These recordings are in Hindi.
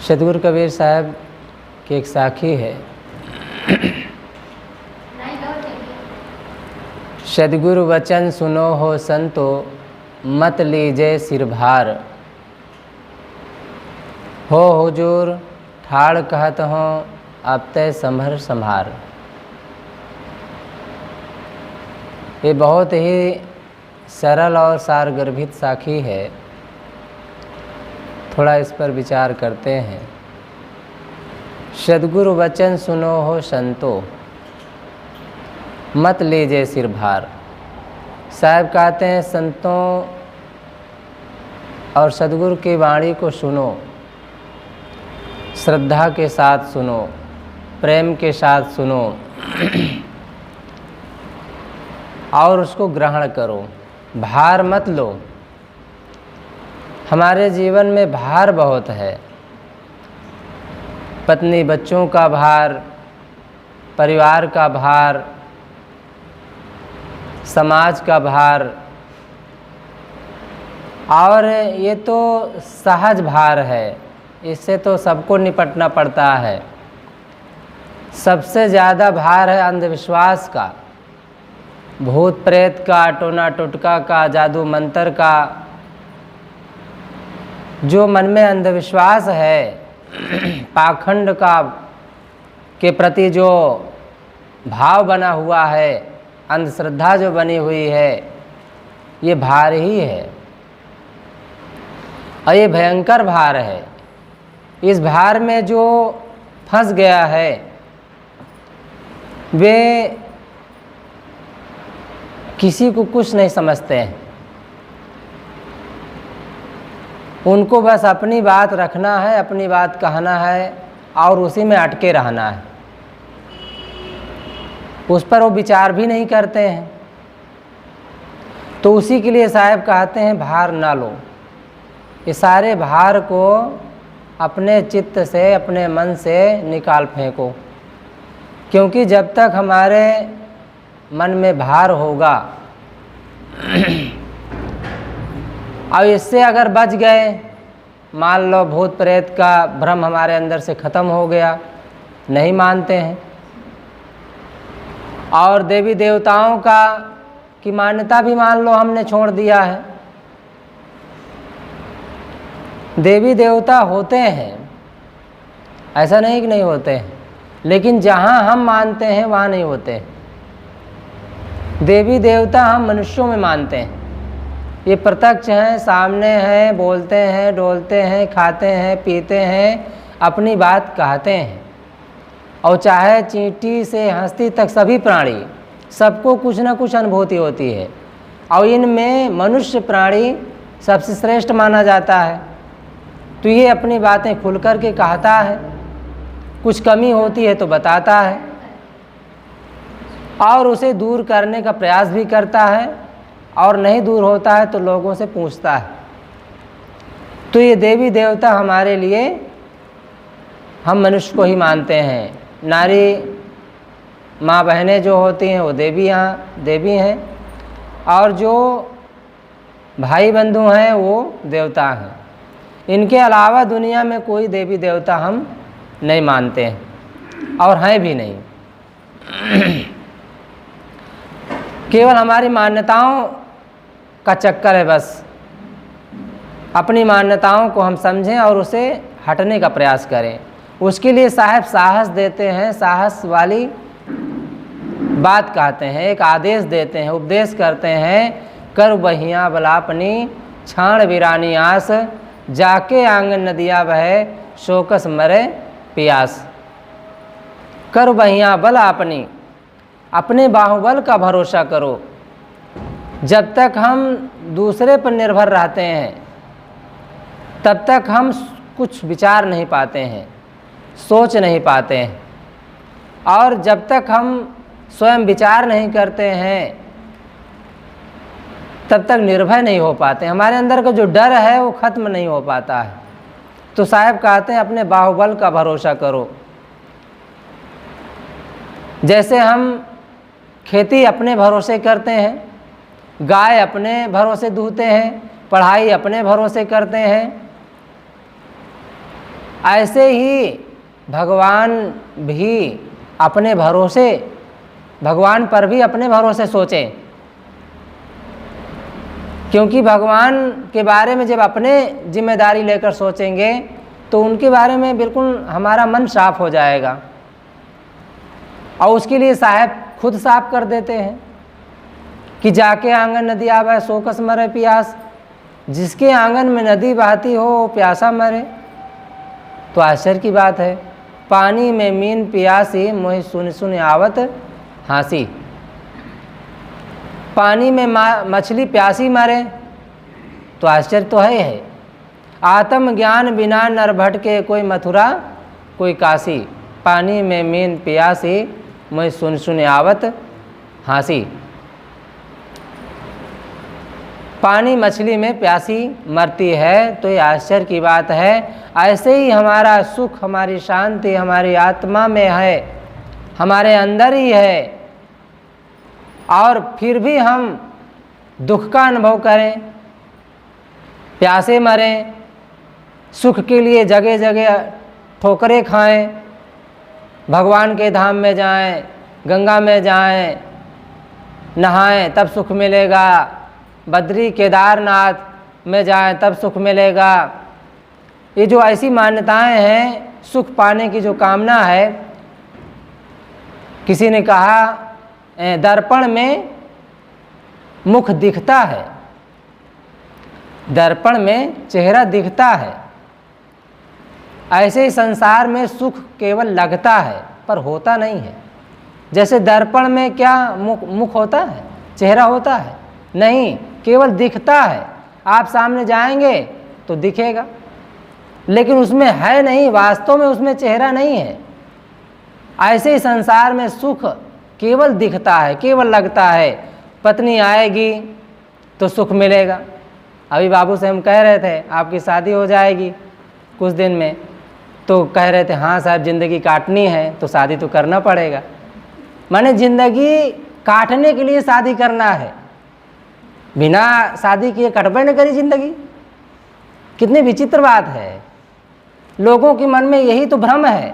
सतगुरु कबीर साहब की एक साखी है। सतगुरु वचन सुनो हो संतो, मत लीजे सिर भार। हो हुजूर ठाड़ कहत हों, अब तय संभर संभार। ये बहुत ही सरल और सारगर्भित साखी है। थोड़ा इस पर विचार करते हैं। सद्गुरु वचन सुनो हो संतो, मत लीजिए सिर भार। साहब कहते हैं संतों और सद्गुरु की वाणी को सुनो, श्रद्धा के साथ सुनो, प्रेम के साथ सुनो और उसको ग्रहण करो। भार मत लो। हमारे जीवन में भार बहुत है। पत्नी बच्चों का भार, परिवार का भार, समाज का भार, और ये तो सहज भार है। इससे तो सबको निपटना पड़ता है। सबसे ज़्यादा भार है अंधविश्वास का, भूत प्रेत का, टोना टोटका का, जादू मंत्र का। जो मन में अंधविश्वास है, पाखंड का के प्रति जो भाव बना हुआ है, अंधश्रद्धा जो बनी हुई है, ये भार ही है और ये भयंकर भार है। इस भार में जो फंस गया है वे किसी को कुछ नहीं समझते हैं। उनको बस अपनी बात रखना है, अपनी बात कहना है और उसी में अटके रहना है। उस पर वो विचार भी नहीं करते हैं। तो उसी के लिए साहब कहते हैं भार ना लो। ये सारे भार को अपने चित्त से, अपने मन से निकाल फेंको। क्योंकि जब तक हमारे मन में भार होगा और इससे अगर बच गए, मान लो भूत प्रेत का भ्रम हमारे अंदर से ख़त्म हो गया, नहीं मानते हैं, और देवी देवताओं की मान्यता भी मान लो हमने छोड़ दिया है। देवी देवता होते हैं, ऐसा नहीं कि नहीं होते हैं, लेकिन जहाँ हम मानते हैं वहाँ नहीं होते हैं। देवी देवता हम मनुष्यों में मानते हैं। ये प्रत्यक्ष हैं, सामने हैं, बोलते हैं, डोलते हैं, खाते हैं, पीते हैं, अपनी बात कहते हैं। और चाहे चींटी से हंसती तक सभी प्राणी, सबको कुछ ना कुछ अनुभूति होती है। और इनमें मनुष्य प्राणी सबसे श्रेष्ठ माना जाता है। तो ये अपनी बातें खुल कर के कहता है, कुछ कमी होती है तो बताता है और उसे दूर करने का प्रयास भी करता है, और नहीं दूर होता है तो लोगों से पूछता है। तो ये देवी देवता हमारे लिए, हम मनुष्य को ही मानते हैं। नारी माँ बहनें जो होती हैं वो देवी हैं, और जो भाई बंधु हैं वो देवता हैं। इनके अलावा दुनिया में कोई देवी देवता हम नहीं मानते हैं और हैं भी नहीं। केवल हमारी मान्यताओं का चक्कर है। बस अपनी मान्यताओं को हम समझें और उसे हटने का प्रयास करें। उसके लिए साहब साहस देते हैं, साहस वाली बात कहते हैं, एक आदेश देते हैं, उपदेश करते हैं। कर बहियाँ बलापनी छाण वीरानी आस, जाके आंगन नदिया बहे शोकस मरे पियास। कर बहियाँ बल अपनी, अपने बाहुबल का भरोसा करो। जब तक हम दूसरे पर निर्भर रहते हैं तब तक हम कुछ विचार नहीं पाते हैं, सोच नहीं पाते हैं। और जब तक हम स्वयं विचार नहीं करते हैं तब तक निर्भय नहीं हो पाते। हमारे अंदर का जो डर है वो ख़त्म नहीं हो पाता है। तो साहब कहते हैं अपने बाहुबल का भरोसा करो। जैसे हम खेती अपने भरोसे करते हैं, गाय अपने भरोसे दूहते हैं, पढ़ाई अपने भरोसे करते हैं, ऐसे ही भगवान भी अपने भरोसे, भगवान पर भी अपने भरोसे सोचें, क्योंकि भगवान के बारे में जब अपने जिम्मेदारी लेकर सोचेंगे तो उनके बारे में बिल्कुल हमारा मन साफ हो जाएगा। और उसके लिए साहब खुद साफ कर देते हैं कि जाके आंगन नदी आवे सो कस मरे प्यास, जिसके आंगन में नदी बहती हो वो प्यासा मरे। तो आश्चर्य की बात है, पानी में मीन प्यासी मोहि सुन सुन आवत हाँसी। पानी में मछली प्यासी मरे तो आश्चर्य तो है। आत्मज्ञान बिना नर भटके कोई मथुरा कोई काशी, पानी में मीन प्यासी मोहि सुन सुन आवत हाँसी। पानी मछली में प्यासी मरती है तो ये आश्चर्य की बात है। ऐसे ही हमारा सुख, हमारी शांति हमारी आत्मा में है, हमारे अंदर ही है, और फिर भी हम दुख का अनुभव करें, प्यासे मरें, सुख के लिए जगह जगह ठोकरें खाएं, भगवान के धाम में जाएं, गंगा में जाएं, नहाएं तब सुख मिलेगा, बद्री केदारनाथ में जाएं तब सुख मिलेगा। ये जो ऐसी मान्यताएं हैं, सुख पाने की जो कामना है, किसी ने कहा दर्पण में मुख दिखता है, दर्पण में चेहरा दिखता है। ऐसे ही संसार में सुख केवल लगता है पर होता नहीं है। जैसे दर्पण में क्या मुख होता है, चेहरा होता है? नहीं, केवल दिखता है। आप सामने जाएंगे तो दिखेगा, लेकिन उसमें है नहीं, वास्तव में उसमें चेहरा नहीं है। ऐसे ही संसार में सुख केवल दिखता है, केवल लगता है। पत्नी आएगी तो सुख मिलेगा। अभी बाबू से हम कह रहे थे आपकी शादी हो जाएगी कुछ दिन में, तो कह रहे थे हाँ साहब ज़िंदगी काटनी है तो शादी तो करना पड़ेगा। माने ज़िंदगी काटने के लिए शादी करना है, बिना शादी किए कटबे न करी ज़िंदगी। कितनी विचित्र बात है। लोगों के मन में यही तो भ्रम है,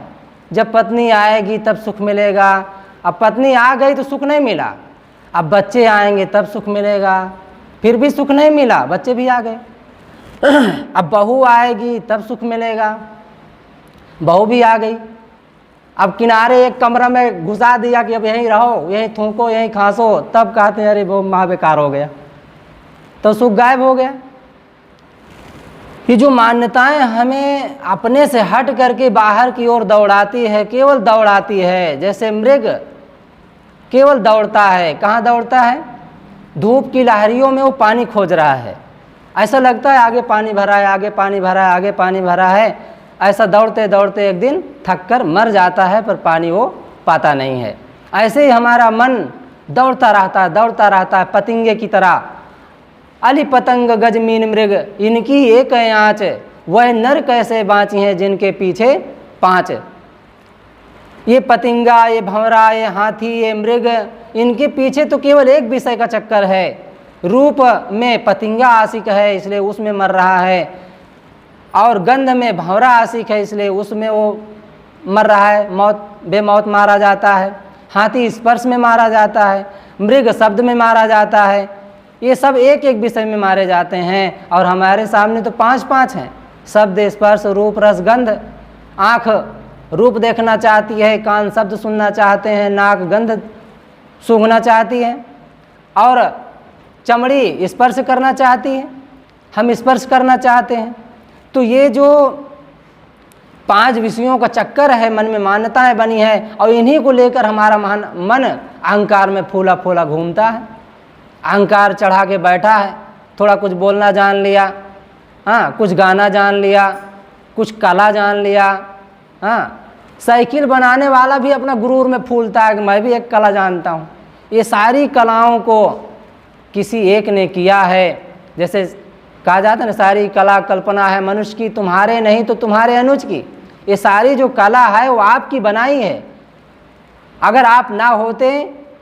जब पत्नी आएगी तब सुख मिलेगा। अब पत्नी आ गई तो सुख नहीं मिला, अब बच्चे आएंगे तब सुख मिलेगा, फिर भी सुख नहीं मिला, बच्चे भी आ गए। अब बहू आएगी तब सुख मिलेगा, बहू भी आ गई। अब किनारे एक कमरा में घुसा दिया कि अब यहीं रहो, यहीं थूको, यहीं खांसो, तब कहते हैं अरे वो माँ बेकार हो गया, तो सुख गायब हो गया। ये जो मान्यताएं हमें अपने से हट करके बाहर की ओर दौड़ाती है, केवल दौड़ाती है। जैसे मृग केवल दौड़ता है, कहाँ दौड़ता है? धूप की लहरियों में वो पानी खोज रहा है। ऐसा लगता है आगे पानी भरा है, आगे पानी भरा है, आगे पानी भरा है। ऐसा दौड़ते दौड़ते एक दिन थक कर मर जाता है, पर पानी वो पाता नहीं है। ऐसे ही हमारा मन दौड़ता रहता है, दौड़ता रहता है पतंगे की तरह। अली पतंग गज मीन मृग इनकी एक आँच, वह नर कैसे बाँची हैं जिनके पीछे पाँच। ये पतंगा, ये भंवरा, ये हाथी, ये मृग, इनके पीछे तो केवल एक विषय का चक्कर है। रूप में पतंगा आशिक है इसलिए उसमें मर रहा है, और गंध में भंवरा आशिक है इसलिए उसमें वो मर रहा है, मौत बेमौत मारा जाता है। हाथी स्पर्श में मारा जाता है, मृग शब्द में मारा जाता है। ये सब एक एक विषय में मारे जाते हैं, और हमारे सामने तो पांच पांच हैं। शब्द, स्पर्श, रूप, रस, गंध। आँख रूप देखना चाहती है, कान शब्द सुनना चाहते हैं, नाक गंध सूंघना चाहती है, और चमड़ी स्पर्श करना चाहती है, हम स्पर्श करना चाहते हैं। तो ये जो पांच विषयों का चक्कर है, मन में मान्यताएं बनी है, और इन्हीं को लेकर हमारा मन अहंकार में फूला फूला घूमता है। अहंकार चढ़ा के बैठा है। थोड़ा कुछ बोलना जान लिया, हाँ, कुछ गाना जान लिया, कुछ कला जान लिया, हाँ। साइकिल बनाने वाला भी अपना गुरूर में फूलता है कि मैं भी एक कला जानता हूँ। ये सारी कलाओं को किसी एक ने किया है। जैसे कहा जाता है ना, सारी कला कल्पना है मनुष्य की, तुम्हारे नहीं तो तुम्हारे अनुज की। ये सारी जो कला है वो आपकी बनाई है। अगर आप ना होते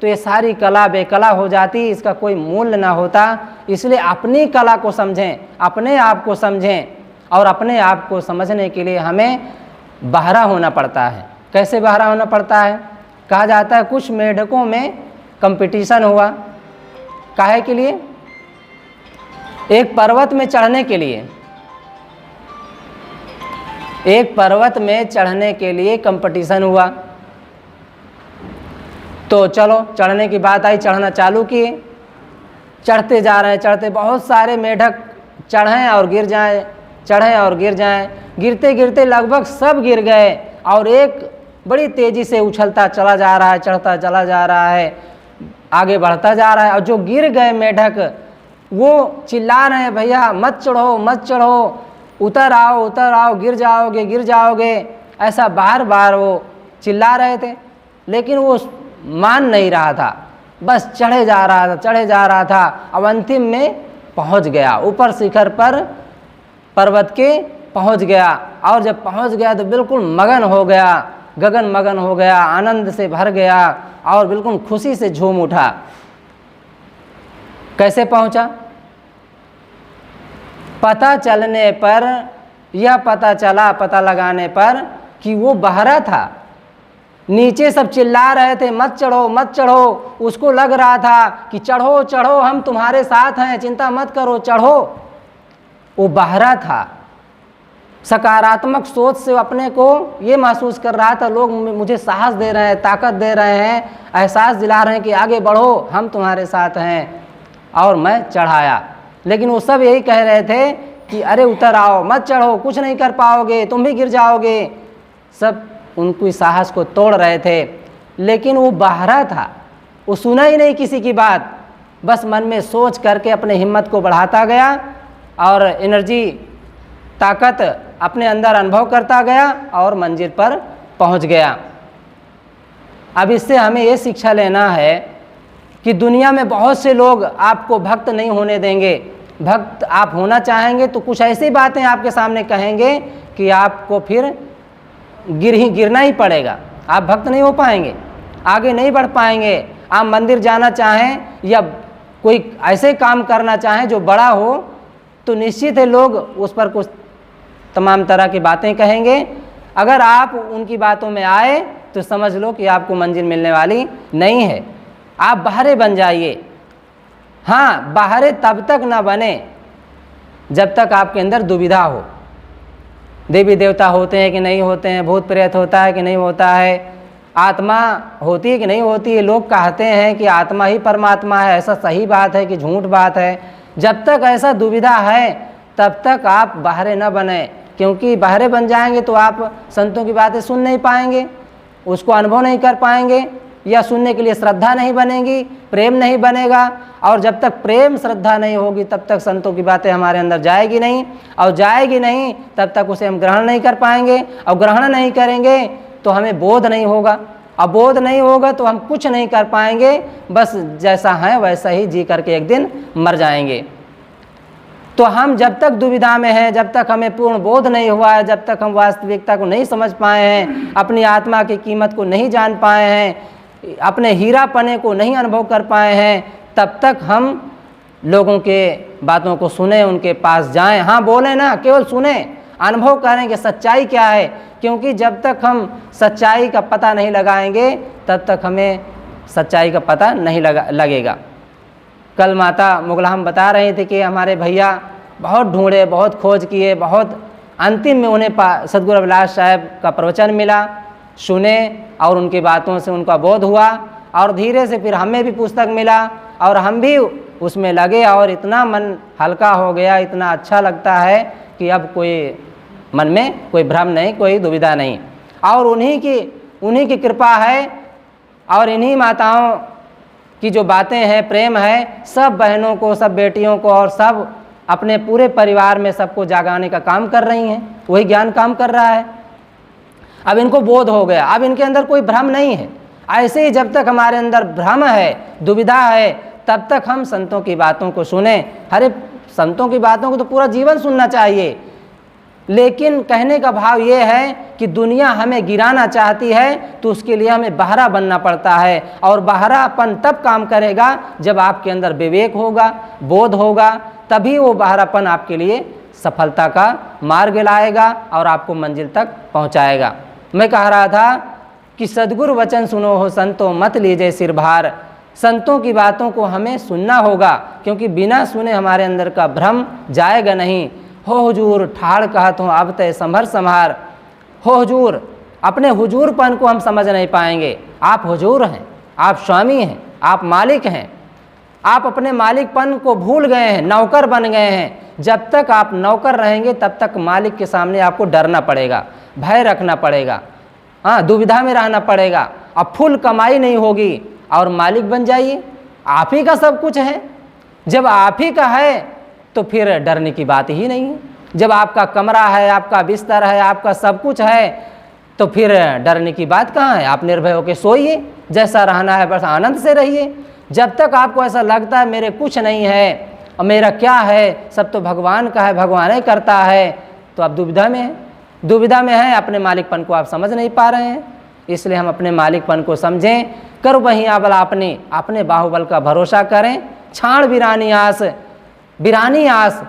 तो ये सारी कला बेकला हो जाती, इसका कोई मूल्य ना होता। इसलिए अपनी कला को समझें, अपने आप को समझें, और अपने आप को समझने के लिए हमें बहरा होना पड़ता है। कैसे बहरा होना पड़ता है? कहा जाता है कुछ मेढकों में कंपटीशन हुआ, काहे के लिए? एक पर्वत में चढ़ने के लिए, एक पर्वत में चढ़ने के लिए कंपटीशन हुआ। तो चलो चढ़ने की बात आई, चढ़ना चालू किए, चढ़ते जा रहे हैं, चढ़ते, बहुत सारे मेढक चढ़ें और गिर जाएं, चढ़ें और गिर जाएं, गिरते गिरते लगभग सब गिर गए और एक बड़ी तेज़ी से उछलता चला जा रहा है, चढ़ता चला जा रहा है, आगे बढ़ता जा रहा है। और जो गिर गए मेढक वो चिल्ला रहे हैं, भैया मत चढ़ो मत चढ़ो, उतर आओ, गिर जाओगे गिर जाओगे, ऐसा बार बार वो चिल्ला रहे थे। लेकिन वो मान नहीं रहा था, बस चढ़े जा रहा था, चढ़े जा रहा था। अब अंतिम में पहुंच गया, ऊपर शिखर पर पर्वत के पहुंच गया। और जब पहुंच गया तो बिल्कुल मगन हो गया, गगन मगन हो गया, आनंद से भर गया और बिल्कुल खुशी से झूम उठा। कैसे पहुंचा? पता चलने पर, यह पता चला पता लगाने पर कि वो बहरा था। नीचे सब चिल्ला रहे थे मत चढ़ो मत चढ़ो, उसको लग रहा था कि चढ़ो चढ़ो, हम तुम्हारे साथ हैं, चिंता मत करो, चढ़ो। वो बहरा था। सकारात्मक सोच से अपने को ये महसूस कर रहा था, लोग मुझे साहस दे रहे हैं, ताकत दे रहे हैं, एहसास दिला रहे हैं कि आगे बढ़ो, हम तुम्हारे साथ हैं, और मैं चढ़ाया। लेकिन वो सब यही कह रहे थे कि अरे उतर आओ, मत चढ़ो, कुछ नहीं कर पाओगे, तुम भी गिर जाओगे। सब उनकी साहस को तोड़ रहे थे। लेकिन वो बहरा था, वो सुना ही नहीं किसी की बात, बस मन में सोच करके अपने हिम्मत को बढ़ाता गया और एनर्जी, ताकत अपने अंदर अनुभव करता गया और मंजिल पर पहुंच गया। अब इससे हमें ये शिक्षा लेना है कि दुनिया में बहुत से लोग आपको भक्त नहीं होने देंगे। भक्त आप होना चाहेंगे तो कुछ ऐसी बातें आपके सामने कहेंगे कि आपको फिर गिरना ही पड़ेगा, आप भक्त नहीं हो पाएंगे, आगे नहीं बढ़ पाएंगे। आप मंदिर जाना चाहें या कोई ऐसे काम करना चाहें जो बड़ा हो, तो निश्चित है लोग उस पर कुछ तमाम तरह की बातें कहेंगे। अगर आप उनकी बातों में आए तो समझ लो कि आपको मंजिल मिलने वाली नहीं है। आप बहरे बन जाइए। हाँ, बहरे तब तक ना बने जब तक आपके अंदर दुविधा हो। देवी देवता होते हैं कि नहीं होते हैं, भूत प्रेत होता है कि नहीं होता है, आत्मा होती है कि नहीं होती है। लोग कहते हैं कि आत्मा ही परमात्मा है, ऐसा सही बात है कि झूठ बात है। जब तक ऐसा दुविधा है तब तक आप बहरे न बने, क्योंकि बहरे बन जाएंगे तो आप संतों की बातें सुन नहीं पाएंगे, उसको अनुभव नहीं कर पाएंगे, या सुनने के लिए श्रद्धा नहीं बनेगी, प्रेम नहीं बनेगा। और जब तक प्रेम श्रद्धा नहीं होगी तब तक संतों की बातें हमारे अंदर जाएगी नहीं, और जाएगी नहीं तब तक उसे हम ग्रहण नहीं कर पाएंगे, और ग्रहण नहीं करेंगे तो हमें बोध नहीं होगा, अब बोध नहीं होगा तो हम कुछ नहीं कर पाएंगे, बस जैसा है वैसा ही जी करके एक दिन मर जाएंगे। तो हम जब तक दुविधा में हैं, जब तक हमें पूर्ण बोध नहीं हुआ है, जब तक हम वास्तविकता को नहीं समझ पाए हैं, अपनी आत्मा की कीमत को नहीं जान पाए हैं, अपने हीरापने को नहीं अनुभव कर पाए हैं, तब तक हम लोगों के बातों को सुने, उनके पास जाएं। हाँ बोलें ना, केवल सुने, अनुभव करें कि सच्चाई क्या है, क्योंकि जब तक हम सच्चाई का पता नहीं लगाएंगे तब तक हमें सच्चाई का पता नहीं लगेगा। कल माता मुगलहम बता रही थी कि हमारे भैया बहुत ढूंढे, बहुत खोज किए, बहुत अंतिम में उन्हें सद्गुरु अभिलाष साहब का प्रवचन मिला, सुने और उनकी बातों से उनका बोध हुआ, और धीरे से फिर हमें भी पुस्तक मिला और हम भी उसमें लगे, और इतना मन हल्का हो गया, इतना अच्छा लगता है कि अब कोई मन में कोई भ्रम नहीं, कोई दुविधा नहीं। और उन्हीं की कृपा है, और इन्हीं माताओं की जो बातें हैं, प्रेम है, सब बहनों को, सब बेटियों को और सब अपने पूरे परिवार में सबको जागाने का काम कर रही हैं। वही ज्ञान काम कर रहा है। अब इनको बोध हो गया, अब इनके अंदर कोई भ्रम नहीं है। ऐसे ही जब तक हमारे अंदर भ्रम है, दुविधा है, तब तक हम संतों की बातों को सुने। अरे संतों की बातों को तो पूरा जीवन सुनना चाहिए, लेकिन कहने का भाव ये है कि दुनिया हमें गिराना चाहती है तो उसके लिए हमें बहरा बनना पड़ता है। और बहरापन तब काम करेगा जब आपके अंदर विवेक होगा, बोध होगा, तभी वो बहरापन आपके लिए सफलता का मार्ग लाएगा और आपको मंजिल तक पहुंचाएगा। मैं कह रहा था कि सद्गुरु वचन सुनो हो संतो, मत लीजिए सिर भार। संतों की बातों को हमें सुनना होगा, क्योंकि बिना सुने हमारे अंदर का भ्रम जाएगा नहीं। हो हुजूर ठाड़ कहत हूँ अब तय संभर संभार। हो हुजूर, अपने हुजूरपन को हम समझ नहीं पाएंगे। आप हुजूर हैं, आप स्वामी हैं, आप मालिक हैं। आप अपने मालिकपन को भूल गए हैं, नौकर बन गए हैं। जब तक आप नौकर रहेंगे तब तक मालिक के सामने आपको डरना पड़ेगा, भय रखना पड़ेगा, हाँ, दुविधा में रहना पड़ेगा। अब फुल कमाई नहीं होगी और मालिक बन जाइए। आप ही का सब कुछ है। जब आप ही का है तो फिर डरने की बात ही नहीं है। जब आपका कमरा है, आपका बिस्तर है, आपका सब कुछ है, तो फिर डरने की बात कहाँ है। आप निर्भय होकर सोइए, जैसा रहना है बस आनंद से रहिए। जब तक आपको ऐसा लगता है मेरे कुछ नहीं है और मेरा क्या है, सब तो भगवान का है, भगवान ही करता है, तो आप दुविधा में हैं। दुविधा में हैं, अपने मालिकपन को आप समझ नहीं पा रहे हैं। इसलिए हम अपने मालिकपन को समझें। कर वहीं आबल अपने बाहुबल का भरोसा करें। छाड़ बिरानी आस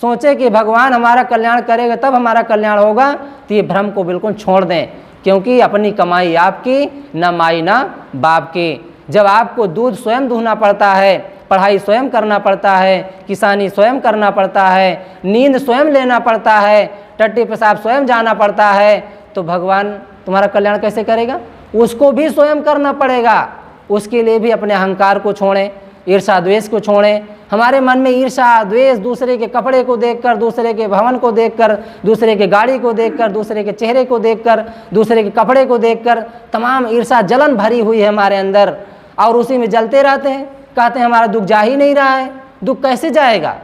सोचे कि भगवान हमारा कल्याण करेगा तब हमारा कल्याण होगा, तो ये भ्रम को बिल्कुल छोड़ दें। क्योंकि अपनी कमाई आपकी, न माई न बाप की। जब आपको दूध स्वयं दूहना पड़ता है, पढ़ाई स्वयं करना पड़ता है, किसानी स्वयं करना पड़ता है, नींद स्वयं लेना पड़ता है, टट्टी पेशाब स्वयं जाना पड़ता है, तो भगवान तुम्हारा कल्याण कैसे करेगा। उसको भी स्वयं करना पड़ेगा। उसके लिए भी अपने अहंकार को छोड़ें, ईर्षा द्वेष को छोड़ें। हमारे मन में ईर्षा द्वेष, दूसरे के कपड़े को देखकर, दूसरे के भवन को देखकर, दूसरे के गाड़ी को देखकर, दूसरे के चेहरे को देखकर, दूसरे के कपड़े को देखकर तमाम ईर्षा जलन भरी हुई है हमारे अंदर, और उसी में जलते रहते हैं। कहते हैं हमारा दुख जा ही नहीं रहा है। दुख कैसे जाएगा।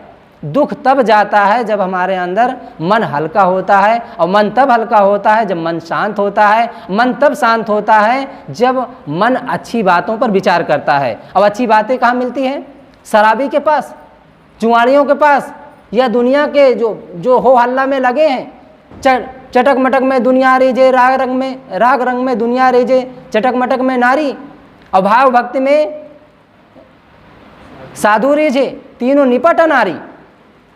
दुख तब जाता है जब हमारे अंदर मन हल्का होता है, और मन तब हल्का होता है जब मन शांत होता है। मन तब शांत होता है जब मन अच्छी बातों पर विचार करता है। अब अच्छी बातें कहाँ मिलती हैं। शराबी के पास, जुआड़ियों के पास, या दुनिया के जो हो हल्ला में लगे हैं। चटक मटक में दुनिया रीजे, राग रंग में दुनिया रीजे, चटक मटक में नारी, अभाव भक्ति में साधु रीजे, तीनों निपट नारी।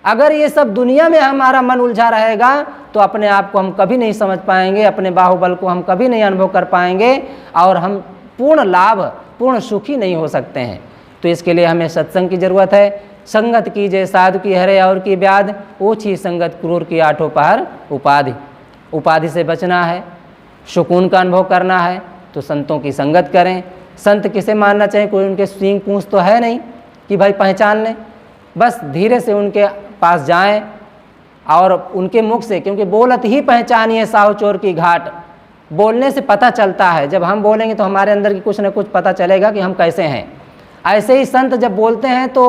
अगर ये सब दुनिया में हमारा मन उलझा रहेगा तो अपने आप को हम कभी नहीं समझ पाएंगे, अपने बाहुबल को हम कभी नहीं अनुभव कर पाएंगे, और हम पूर्ण लाभ, पूर्ण सुखी नहीं हो सकते हैं। तो इसके लिए हमें सत्संग की ज़रूरत है। संगत कीजिए साधु की हरे और की ब्याध, ओछी संगत क्रूर की आठों पहर उपाधि। उपाधि से बचना है, सुकून का अनुभव करना है, तो संतों की संगत करें। संत किसे मानना चाहिए, कोई उनके सींग पूंछ तो है नहीं कि भाई पहचान लें। बस धीरे से उनके पास जाएं और उनके मुख से, क्योंकि बोलत ही पहचानिए साहु चोर की घाट। बोलने से पता चलता है। जब हम बोलेंगे तो हमारे अंदर की कुछ न कुछ पता चलेगा कि हम कैसे हैं। ऐसे ही संत जब बोलते हैं तो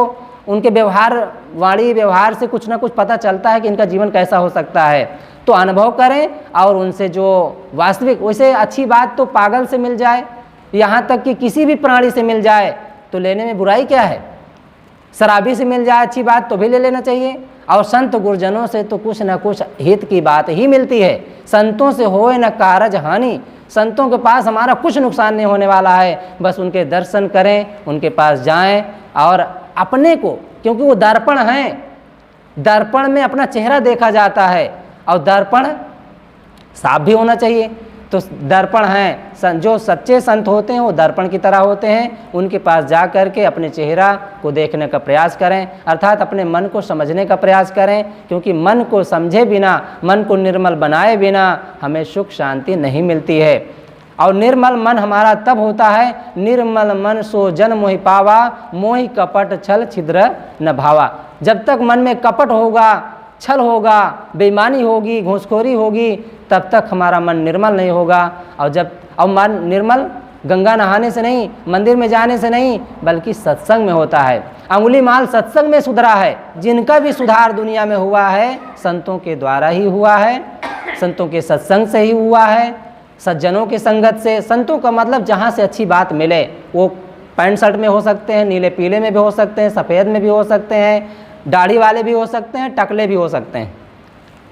उनके वाणी व्यवहार से कुछ न कुछ पता चलता है कि इनका जीवन कैसा हो सकता है। तो अनुभव करें और उनसे जो वास्तविक, वैसे अच्छी बात तो पागल से मिल जाए, यहाँ तक कि किसी भी प्राणी से मिल जाए तो लेने में बुराई क्या है। शराबी से मिल जाए अच्छी बात तो भी ले लेना चाहिए। और संत गुरुजनों से तो कुछ न कुछ हित की बात ही मिलती है। संतों से होए न कारज हानि। संतों के पास हमारा कुछ नुकसान नहीं होने वाला है। बस उनके दर्शन करें, उनके पास जाएं और अपने को, क्योंकि वो दर्पण हैं, दर्पण में अपना चेहरा देखा जाता है और दर्पण साफ भी होना चाहिए। तो दर्पण हैं, जो सच्चे संत होते हैं वो दर्पण की तरह होते हैं। उनके पास जा कर के अपने चेहरा को देखने का प्रयास करें, अर्थात अपने मन को समझने का प्रयास करें। क्योंकि मन को समझे बिना, मन को निर्मल बनाए बिना हमें सुख शांति नहीं मिलती है। और निर्मल मन हमारा तब होता है, निर्मल मन सो जन मोहि पावा, मोहि कपट छल छिद्र न भावा। जब तक मन में कपट होगा, छल होगा, बेईमानी होगी, घूसखोरी होगी, तब तक हमारा मन निर्मल नहीं होगा। और मन निर्मल गंगा नहाने से नहीं, मंदिर में जाने से नहीं, बल्कि सत्संग में होता है। अंगुली माल सत्संग में सुधरा है। जिनका भी सुधार दुनिया में हुआ है संतों के द्वारा ही हुआ है, संतों के सत्संग से ही हुआ है, सज्जनों की संगत से। संतों का मतलब जहाँ से अच्छी बात मिले। वो पैंट शर्ट में हो सकते हैं, नीले पीले में भी हो सकते हैं, सफ़ेद में भी हो सकते हैं, दाढ़ी वाले भी हो सकते हैं, टकले भी हो सकते हैं।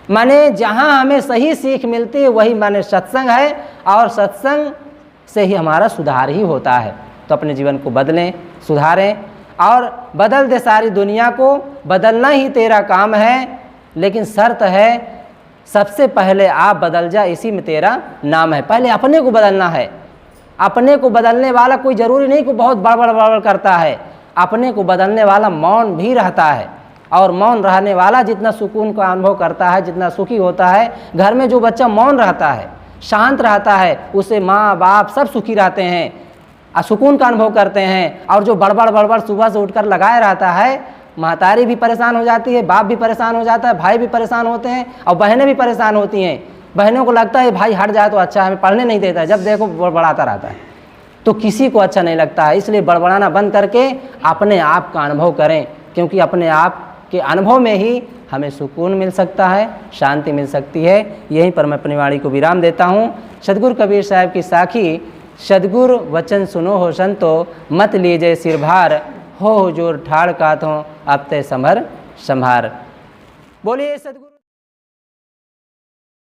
माने जहाँ हमें सही सीख मिलती है वही माने सत्संग है, और सत्संग से ही हमारा सुधार ही होता है। तो अपने जीवन को बदलें, सुधारें और बदल दे सारी दुनिया को। बदलना ही तेरा काम है, लेकिन शर्त है सबसे पहले आप बदल जा, इसी में तेरा नाम है। पहले अपने को बदलना है। अपने को बदलने वाला कोई ज़रूरी नहीं कि बहुत बड़बड़ करता है। अपने को बदलने वाला मौन भी रहता है, और मौन रहने वाला जितना सुकून का अनुभव करता है, जितना सुखी होता है, घर में जो बच्चा मौन रहता है, शांत रहता है, उससे माँ बाप सब सुखी रहते हैं, सुकून का अनुभव करते हैं। और जो बड़बड़ सुबह से उठकर लगाए रहता है, महतारी भी परेशान हो जाती है, बाप भी परेशान हो जाता है, भाई भी परेशान होते हैं, और बहनें भी परेशान होती हैं। बहनों को लगता है भाई हट जाए तो अच्छा है, हमें पढ़ने नहीं देता है, जब देखो बड़बड़ाता रहता है, तो किसी को अच्छा नहीं लगता है। इसलिए बड़बड़ाना बंद करके अपने आप का अनुभव करें, क्योंकि अपने आप के अनुभव में ही हमें सुकून मिल सकता है, शांति मिल सकती है। यहीं पर मैं अपनी वाणी को विराम देता हूँ। सदगुरु कबीर साहब की साखी, सदगुरु वचन सुनो हो संतो, मत लीजिए सिर भार, हो हुजूर ठाड़ काथों, अब ते संभर संभार। बोलिए सदगुरु।